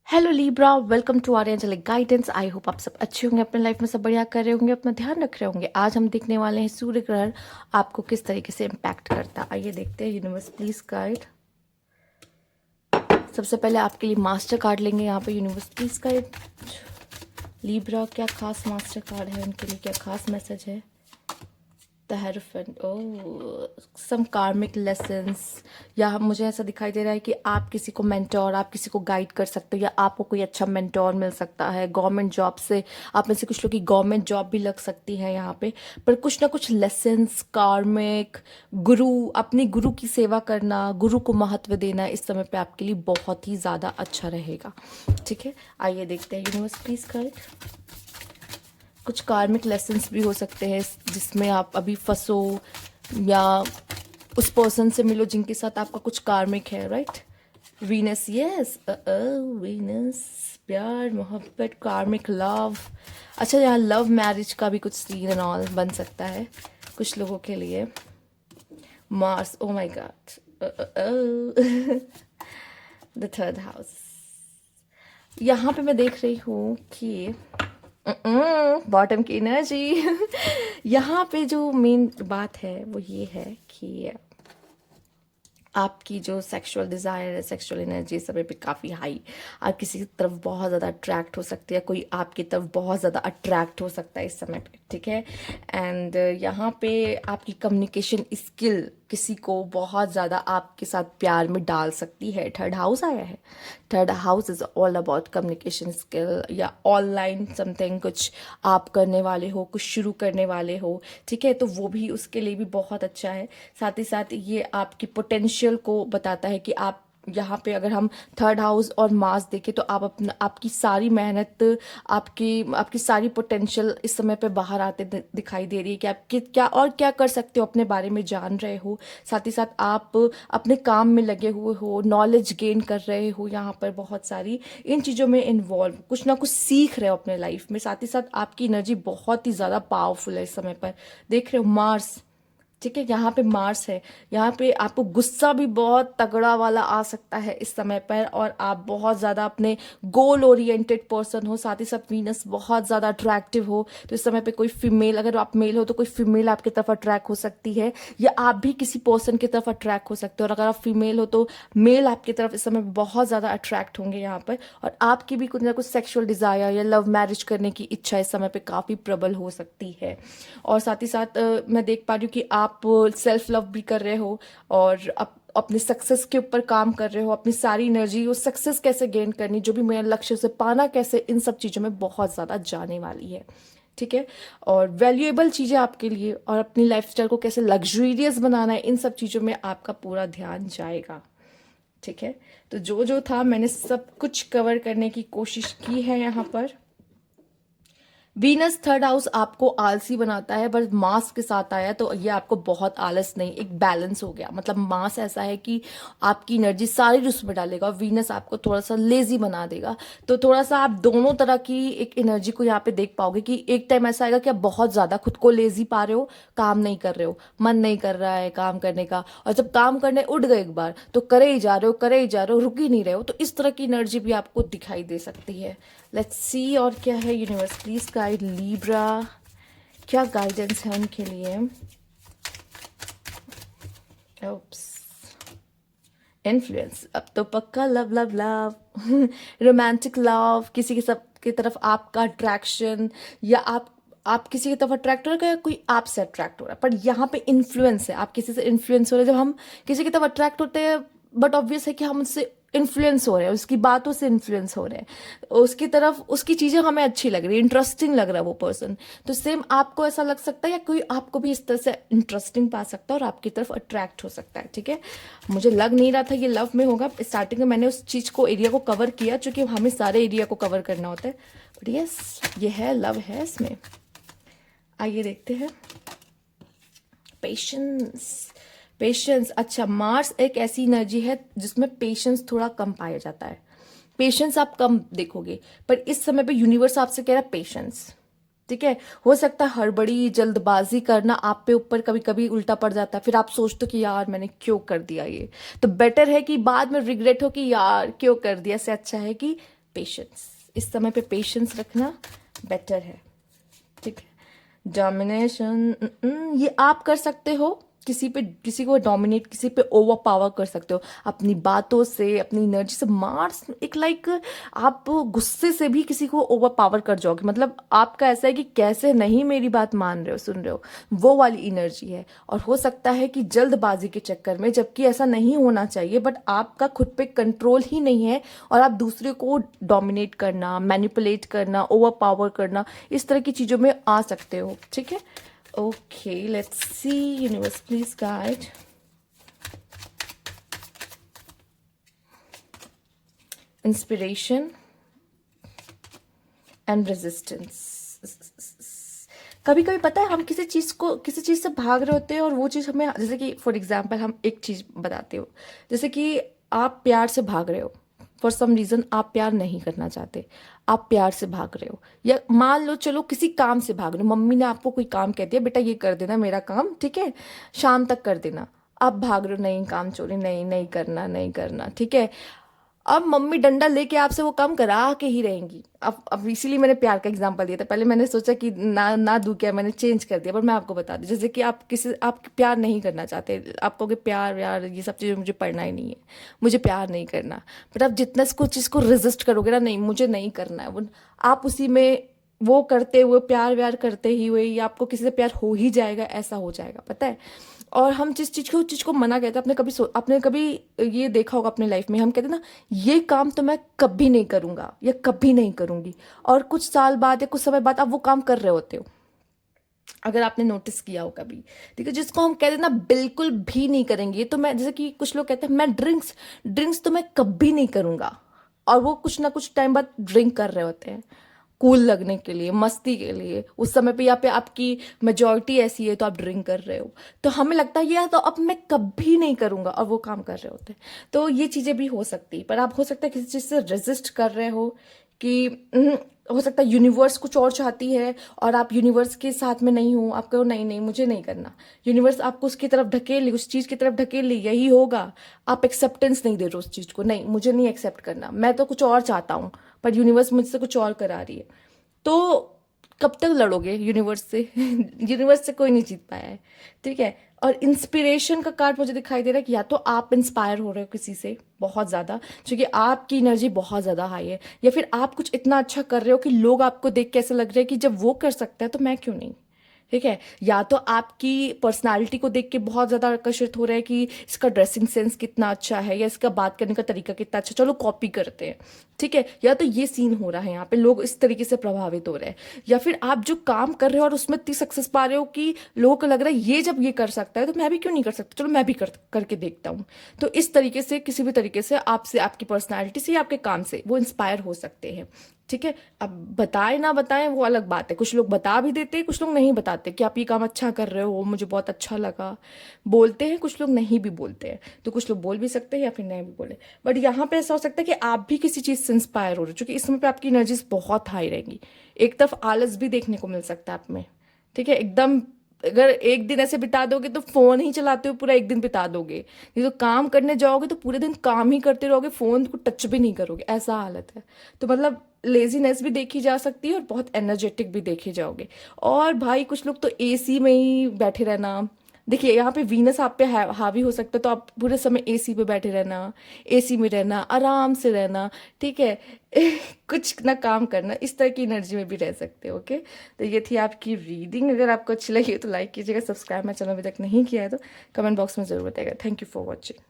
Hello Libra, welcome to our angelic guidance. I hope आप सब अच्छे होंगे, अपने लाइफ में सब बढ़िया कर रहे होंगे, अपना ध्यान रख रहे होंगे। आज हम देखने वाले हैं सूर्य ग्रहण आपको किस तरीके से इम्पैक्ट करता है। आइए देखते हैं। Universe please guide. सबसे पहले आपके लिए मास्टर कार्ड लेंगे यहाँ पे। यूनिवर्स प्लीज गाइड लीब्रा, क्या खास मास्टर कार्ड है उनके लिए, क्या खास मैसेज है। द हेरोफेंट, ओह, सम कार्मिक लेसन्स। या मुझे ऐसा दिखाई दे रहा है कि आप किसी को मेंटोर, आप किसी को गाइड कर सकते हो, या आपको कोई अच्छा मेंटोर मिल सकता है। गवर्नमेंट जॉब से आप में से कुछ लोग की गवर्नमेंट जॉब भी लग सकती है यहाँ पे। पर कुछ ना कुछ लेसन्स, कार्मिक, गुरु, अपनी गुरु की सेवा करना, गुरु को महत्व देना इस समय पे आपके लिए बहुत ही ज़्यादा अच्छा रहेगा। ठीक है, आइए देखते हैं। Universe please guide. कुछ कार्मिक लेसन्स भी हो सकते हैं जिसमें आप अभी फंसो, या उस पर्सन से मिलो जिनके साथ आपका कुछ कार्मिक है। राइट, वीनस, यस, वीनस, प्यार, मोहब्बत, कार्मिक लव। अच्छा, यहाँ लव मैरिज का भी कुछ सीन एंड ऑल बन सकता है कुछ लोगों के लिए। Mars, oh my God, the third house. यहाँ पे मैं देख रही हूँ कि बॉटम की एनर्जी। यहाँ पे जो मेन बात है वो ये है कि आपकी जो सेक्सुअल डिज़ायर है, सेक्सुअल एनर्जी इस समय पे काफ़ी हाई। आप किसी की तरफ बहुत ज़्यादा अट्रैक्ट हो सकती है, कोई आपकी तरफ बहुत ज़्यादा अट्रैक्ट हो सकता है इस समय पे। ठीक है, एंड यहाँ पे आपकी कम्युनिकेशन स्किल किसी को बहुत ज़्यादा आपके साथ प्यार में डाल सकती है। थर्ड हाउस आया है। Third house is all about communication skill, या ऑनलाइन समथिंग कुछ आप करने वाले हो, कुछ शुरू करने वाले हो। ठीक है, तो वो भी उसके लिए भी बहुत अच्छा है। साथ ही साथ ये आपकी पोटेंशियल को बताता है कि आप यहाँ पे, अगर हम थर्ड हाउस और मार्स देखें तो आप अपना, आपकी सारी मेहनत, आपकी आपकी सारी पोटेंशियल इस समय पे बाहर आते दिखाई दे रही है कि आप क्या और क्या कर सकते हो, अपने बारे में जान रहे हो। साथ ही साथ आप अपने काम में लगे हुए हो, नॉलेज गेन कर रहे हो, यहाँ पर बहुत सारी इन चीज़ों में इन्वॉल्व, कुछ ना कुछ सीख रहे हो अपने लाइफ में। साथ ही साथ आपकी एनर्जी बहुत ही ज़्यादा पावरफुल है इस समय पर। देख रहे हो मार्स। ठीक है, यहाँ पे मार्स है। यहाँ पे आपको गुस्सा भी बहुत तगड़ा वाला आ सकता है इस समय पर, और आप बहुत ज़्यादा अपने गोल ओरिएंटेड पर्सन हो। साथ ही साथ वीनस बहुत ज़्यादा अट्रैक्टिव हो, तो इस समय पे कोई फीमेल, अगर आप मेल हो तो कोई फीमेल आपकी तरफ अट्रैक्ट हो सकती है, या आप भी किसी पर्सन की तरफ अट्रैक्ट हो सकते हो। और अगर आप फीमेल हो तो मेल आपकी तरफ इस समय बहुत ज़्यादा अट्रैक्ट होंगे यहाँ पर, और आपकी भी कुछ ना कुछ सेक्शुअल डिज़ायर या लव मैरिज करने की इच्छा इस समय पे काफ़ी प्रबल हो सकती है। और साथ ही साथ मैं देख पा रही हूँ कि आप सेल्फ लव भी कर रहे हो, और अपने सक्सेस के ऊपर काम कर रहे हो। अपनी सारी एनर्जी वो सक्सेस कैसे गेन करनी, जो भी मेरा लक्ष्य से पाना कैसे, इन सब चीज़ों में बहुत ज़्यादा जाने वाली है। ठीक है, और वैल्यूएबल चीज़ें आपके लिए, और अपनी लाइफस्टाइल को कैसे लग्जूरियस बनाना है, इन सब चीज़ों में आपका पूरा ध्यान जाएगा। ठीक है, तो जो जो था मैंने सब कुछ कवर करने की कोशिश की है यहाँ पर। वीनस थर्ड हाउस आपको आलसी बनाता है, पर मास के साथ आया तो ये आपको बहुत आलस नहीं, एक बैलेंस हो गया। मतलब मास ऐसा है कि आपकी एनर्जी सारी उसमें डालेगा, वीनस आपको थोड़ा सा लेजी बना देगा। तो थोड़ा सा आप दोनों तरह की एक एनर्जी को यहाँ पे देख पाओगे कि एक टाइम ऐसा आएगा कि आप बहुत ज़्यादा खुद को लेजी पा रहे हो, काम नहीं कर रहे हो, मन नहीं कर रहा है काम करने का, और जब काम करने उठ गए एक बार तो करे ही जा रहे हो, करे ही जा रहे हो, रुक ही नहीं रहे हो। तो इस तरह की एनर्जी भी आपको दिखाई दे सकती है। लेट्स सी और क्या है। यूनिवर्स प्लीज गाइड लीब्रा, क्या गाइडेंस है उनके लिए। ओप्स, इन्फ्लुएंस, अब तो पक्का love love love, romantic love, किसी की सब की तरफ आपका अट्रैक्शन, या आप किसी की तरफ अट्रैक्ट हो रहे हैं, या कोई आपसे अट्रैक्ट हो रहा है। पर यहाँ पे इन्फ्लुएंस है, आप किसी से इन्फ्लुएंस हो रहे हैं। जब हम किसी की तरफ अट्रैक्ट होते हैं, बट ऑब्वियस है कि हम उससे इन्फ्लुएंस हो रहे हैं, उसकी बातों से इन्फ्लुएंस हो रहे हैं, उसकी तरफ उसकी चीज़ें हमें अच्छी लग रही है, इंटरेस्टिंग लग रहा है वो पर्सन। तो सेम आपको ऐसा लग सकता है, या कोई आपको भी इस तरह से इंटरेस्टिंग पा सकता है और आपकी तरफ अट्रैक्ट हो सकता है। ठीक है, मुझे लग नहीं रहा था ये लव में होगा। स्टार्टिंग में मैंने उस चीज़ को, एरिया को कवर किया, चूंकि हमें सारे एरिया को कवर करना होता है। बट यस, ये है, लव है इसमें। आइए देखते हैं। पेशेंस, पेशेंस, अच्छा, मार्स एक ऐसी एनर्जी है जिसमें पेशेंस थोड़ा कम पाया जाता है। पेशेंस आप कम देखोगे, पर इस समय पे यूनिवर्स आपसे कह रहा है पेशेंस। ठीक है, हो सकता है हड़बड़ी जल्दबाजी करना आप पे ऊपर कभी कभी उल्टा पड़ जाता है, फिर आप सोचते हो कि यार मैंने क्यों कर दिया ये। तो बेटर है कि बाद में रिग्रेट हो कि यार क्यों कर दिया, से अच्छा है कि पेशेंस, इस समय पे पेशेंस रखना बेटर है, ठीक है। डोमिनेशन ये आप कर सकते हो, किसी को डोमिनेट, किसी पे ओवर पावर कर सकते हो अपनी बातों से, अपनी एनर्जी से। मार्स एक लाइक आप गुस्से से भी किसी को ओवर पावर कर जाओगे, मतलब आपका ऐसा है कि कैसे नहीं मेरी बात मान रहे हो, सुन रहे हो, वो वाली एनर्जी है। और हो सकता है कि जल्दबाजी के चक्कर में, जबकि ऐसा नहीं होना चाहिए, बट आपका खुद पे कंट्रोल ही नहीं है और आप दूसरे को डोमिनेट करना, मैनिपुलेट करना, ओवर पावर करना, इस तरह की चीज़ों में आ सकते हो, ठीक है। Okay, let's see. Universe, please guide. Inspiration and resistance. कभी कभी पता है हम किसी चीज़ से भाग रहे होते हैं और वो चीज़ हमें, जैसे कि फॉर एग्जांपल हम एक चीज़ बताते हो, जैसे कि आप प्यार से भाग रहे हो, फॉर सम रीज़न आप प्यार नहीं करना चाहते, आप प्यार से भाग रहे हो, या मान लो चलो किसी काम से भाग रहे हो, मम्मी ने आपको कोई काम कह दिया, बेटा ये कर देना मेरा काम, ठीक है, शाम तक कर देना, आप भाग रहे हो, नहीं काम चोरी, नहीं नहीं करना, नहीं करना, ठीक है। अब मम्मी डंडा लेके आपसे वो काम करा के ही रहेंगी। अब इसीलिए मैंने प्यार का एग्जांपल दिया था, पहले मैंने सोचा कि ना दूं क्या, मैंने चेंज कर दिया, पर मैं आपको बता दूं, जैसे कि आप प्यार नहीं करना चाहते, आप कहोगे प्यार यार ये सब चीज़ें मुझे पढ़ना ही नहीं है, मुझे प्यार नहीं करना, बट आप जितना इसको चीज़ को रेजिस्ट करोगे ना, नहीं मुझे नहीं करना है वो, आप उसी में वो करते हुए, प्यार व्यार करते ही हुए, या आपको किसी से प्यार हो ही जाएगा, ऐसा हो जाएगा, पता है। और हम जिस चीज़ को मना कहते हैं, आपने कभी ये देखा होगा अपने लाइफ में, हम कहते हैं ना ये काम तो मैं कभी नहीं करूँगा या कभी नहीं करूँगी, और कुछ साल बाद या कुछ समय बाद आप वो काम कर रहे होते हो, अगर आपने नोटिस किया हो कभी, ठीक है। जिसको हम कहते हैं ना बिल्कुल भी नहीं करेंगे, तो मैं, जैसे कि कुछ लोग कहते हैं मैं ड्रिंक्स तो मैं कभी नहीं करूँगा, और वो कुछ ना कुछ टाइम बाद ड्रिंक कर रहे होते हैं, कूल लगने के लिए, मस्ती के लिए, उस समय पे, या पे आपकी मेजोरिटी ऐसी है तो आप ड्रिंक कर रहे हो, तो हमें लगता है यार तो अब मैं कभी नहीं करूँगा, और वो काम कर रहे होते हैं। तो ये चीज़ें भी हो सकती, पर आप हो सकता है किसी चीज़ से रेजिस्ट कर रहे हो कि हो सकता है यूनिवर्स कुछ और चाहती है और आप यूनिवर्स के साथ में नहीं हो, आप कहो नहीं नहीं मुझे नहीं करना, यूनिवर्स आपको उसकी तरफ ढकेल ली, उस चीज़ की तरफ ढकेल ली, यही होगा, आप एक्सेप्टेंस नहीं दे रहे हो उस चीज़ को, नहीं मुझे नहीं एक्सेप्ट करना, मैं तो कुछ और चाहता हूँ, पर यूनिवर्स मुझसे कुछ और करा रही है। तो कब तक लड़ोगे यूनिवर्स से? यूनिवर्स से कोई नहीं जीत पाया है, ठीक है। और इंस्पिरेशन का कार्ड मुझे दिखाई दे रहा है कि या तो आप इंस्पायर हो रहे हो किसी से बहुत ज़्यादा, क्योंकि आपकी एनर्जी बहुत ज़्यादा हाई है, या फिर आप कुछ इतना अच्छा कर रहे हो कि लोग आपको देख के ऐसा लग रहा है कि जब वो कर सकता है तो मैं क्यों नहीं, ठीक है। या तो आपकी पर्सनालिटी को देख के बहुत ज़्यादा आकर्षित हो रहा है कि इसका ड्रेसिंग सेंस कितना अच्छा है, या इसका बात करने का तरीका कितना अच्छा, चलो कॉपी करते हैं, ठीक है। या तो ये सीन हो रहा है यहाँ पे, लोग इस तरीके से प्रभावित हो रहे हैं, या फिर आप जो काम कर रहे हो और उसमें इतनी सक्सेस पा रहे हो कि लोगों को लग रहा है ये जब ये कर सकता है तो मैं भी क्यों नहीं कर सकता, चलो मैं भी करके देखता हूँ। तो इस तरीके से किसी भी तरीके से आपसे, आपकी पर्सनैलिटी से या आपके काम से वो इंस्पायर हो सकते हैं, ठीक है। अब बताएं ना बताएं वो अलग बात है, कुछ लोग बता भी देते हैं, कुछ लोग नहीं बताते कि आप ये काम अच्छा कर रहे हो, मुझे बहुत अच्छा लगा, बोलते हैं, कुछ लोग नहीं भी बोलते हैं, तो कुछ लोग बोल भी सकते हैं या फिर नहीं भी बोले। बट यहाँ पे ऐसा हो सकता है कि आप भी किसी चीज़ से इंस्पायर हो रहे हो, क्योंकि इस समय पे आपकी एनर्जीज बहुत हाई रहेंगी। एक तरफ आलस भी देखने को मिल सकता है आप में, ठीक है, एकदम। अगर एक दिन ऐसे बिता दोगे तो फोन ही चलाते हुए पूरा एक दिन बिता दोगे, नहीं तो काम करने जाओगे तो पूरे दिन काम ही करते रहोगे, फोन को टच भी नहीं करोगे, ऐसा हालत है। तो मतलब लेजीनेस भी देखी जा सकती है और बहुत एनर्जेटिक भी देखे जाओगे। और भाई कुछ लोग तो एसी में ही बैठे रहना, देखिए यहाँ पे वीनस आप पे हावी हो सकता है, तो आप पूरे समय एसी पे बैठे रहना, एसी में रहना, आराम से रहना, ठीक है। कुछ ना काम करना, इस तरह की एनर्जी में भी रह सकते हो, ओके। तो ये थी आपकी रीडिंग, अगर आपको अच्छी लगी हो तो लाइक कीजिएगा, सब्सक्राइब मेरे चैनल अभी तक नहीं किया है तो कमेंट बॉक्स में जरूर बताइएगा। Thank you for watching.